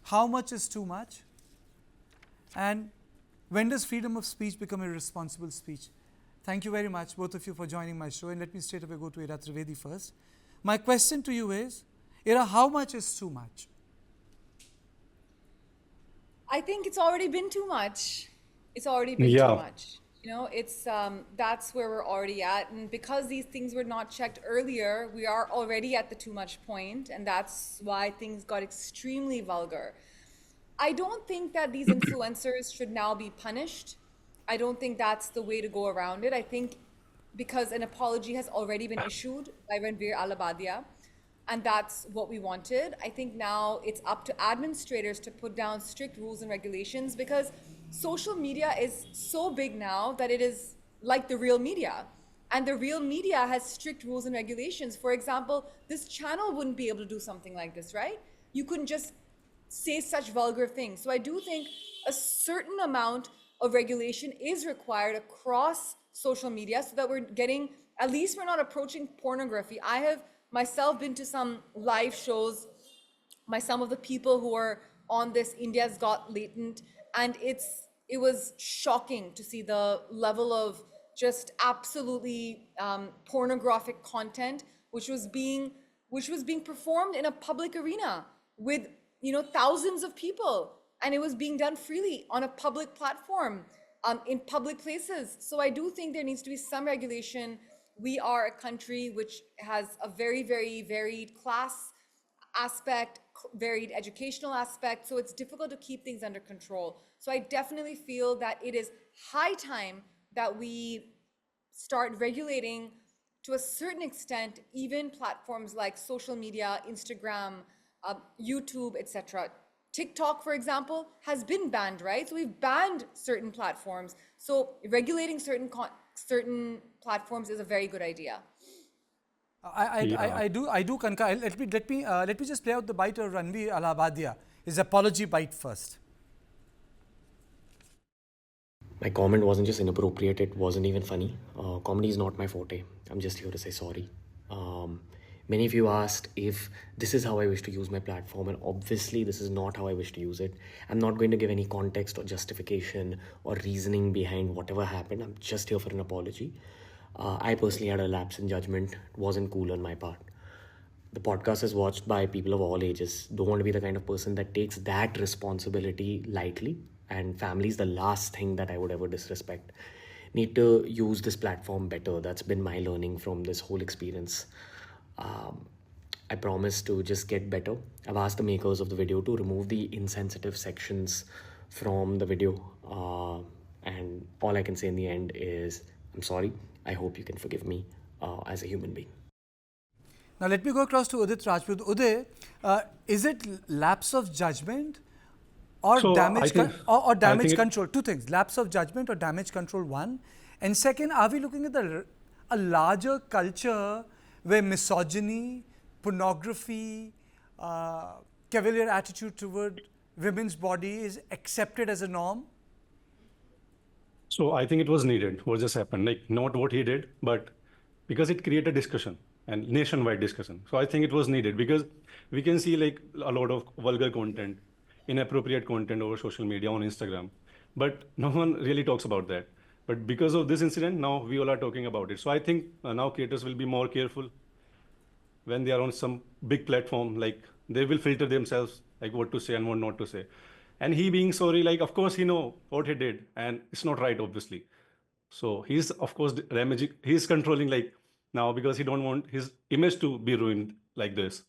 how much is too much? And when does freedom of speech become irresponsible speech? Thank you very much, both of you, for joining my show. And let me straight away go to Ira Trivedi first. My question to you is, Ira, how much is too much? I think it's already been too much. It's already been too much. You know, it's that's where we're already at. And because these things were not checked earlier, we are already at the too much point, and that's why things got extremely vulgar. I don't think that these influencers should now be punished. I don't think that's the way to go around it. I think because an apology has already been issued by Ranveer Allabadia, and that's what we wanted. I think now it's up to administrators to put down strict rules and regulations, because social media is so big now that it is like the real media. And the real media has strict rules and regulations. For example, this channel wouldn't be able to do something like this, right? You couldn't just say such vulgar things. So I do think a certain amount of regulation is required across social media so that we're getting, at least we're not approaching pornography. I have myself been to some live shows by some of the people who are on this India's Got Latent, and it was shocking to see the level of just absolutely pornographic content which was being performed in a public arena with, you know, thousands of people, and it was being done freely on a public platform in public places. So I do think there needs to be some regulation. We are a country which has a very, very varied class aspect, varied educational aspect, so it's difficult to keep things under control. So I definitely feel that it is high time that we start regulating, to a certain extent, even platforms like social media, Instagram, YouTube, etc. TikTok, for example, has been banned, right? So we've banned certain platforms. So regulating certain platforms is a very good idea. I do concur. Let me just play out the bite of Ranveer Allahabadia. His apology bite first. My comment wasn't just inappropriate, it wasn't even funny. Comedy is not my forte. I'm just here to say sorry. Many of you asked if this is how I wish to use my platform, and obviously this is not how I wish to use it. I'm not going to give any context or justification or reasoning behind whatever happened. I'm just here for an apology. I personally had a lapse in judgment. It wasn't cool on my part. The podcast is watched by people of all ages. Don't want to be the kind of person that takes that responsibility lightly, and family is the last thing that I would ever disrespect. Need to use this platform better. That's been my learning from this whole experience. I promise to just get better. I've asked the makers of the video to remove the insensitive sections from the video. And all I can say in the end is, I'm sorry. I hope you can forgive me as a human being. Now let me go across to Udit Rajput. Uday, is it lapse of judgment or damage control? Two things: lapse of judgment or damage control. One, and second, are we looking at a larger culture where misogyny, pornography, cavalier attitude toward women's body is accepted as a norm? So I think it was needed. What just happened? Like, not what he did, but because it created discussion and nationwide discussion. So I think it was needed, because we can see like a lot of vulgar content, inappropriate content over social media, on Instagram, but no one really talks about that. But because of this incident, now we all are talking about it. So I think now creators will be more careful when they are on some big platform. Like, they will filter themselves, like what to say and what not to say. And he being sorry, like, of course he know what he did, and it's not right, obviously. So he's, of course, damaging. He's controlling, like, now, because he don't want his image to be ruined like this.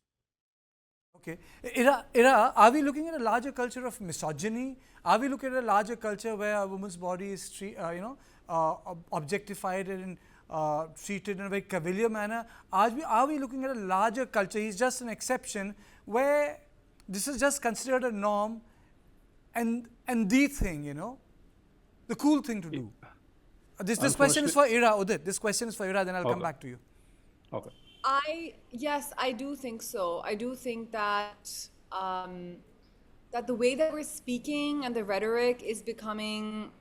Okay. Ira, are we looking at a larger culture of misogyny? Are we looking at a larger culture where a woman's body is objectified and treated in a very cavalier manner? Are we looking at a larger culture? He's just an exception where this is just considered a norm and the thing, the cool thing to do. This question is for Ira, Udit. This question is for Ira, then I'll come back to you. Okay. Yes, I do think so. I do think that that the way that we're speaking and the rhetoric is becoming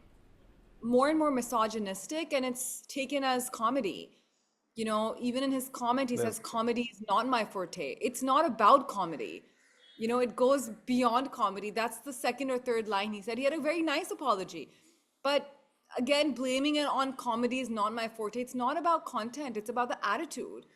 more and more misogynistic, and it's taken as comedy. Even in his comment, he says, comedy is not my forte. It's not about comedy. You know, it goes beyond comedy. That's the second or third line he said. He had a very nice apology. But again, blaming it on comedy is not my forte. It's not about content. It's about the attitude.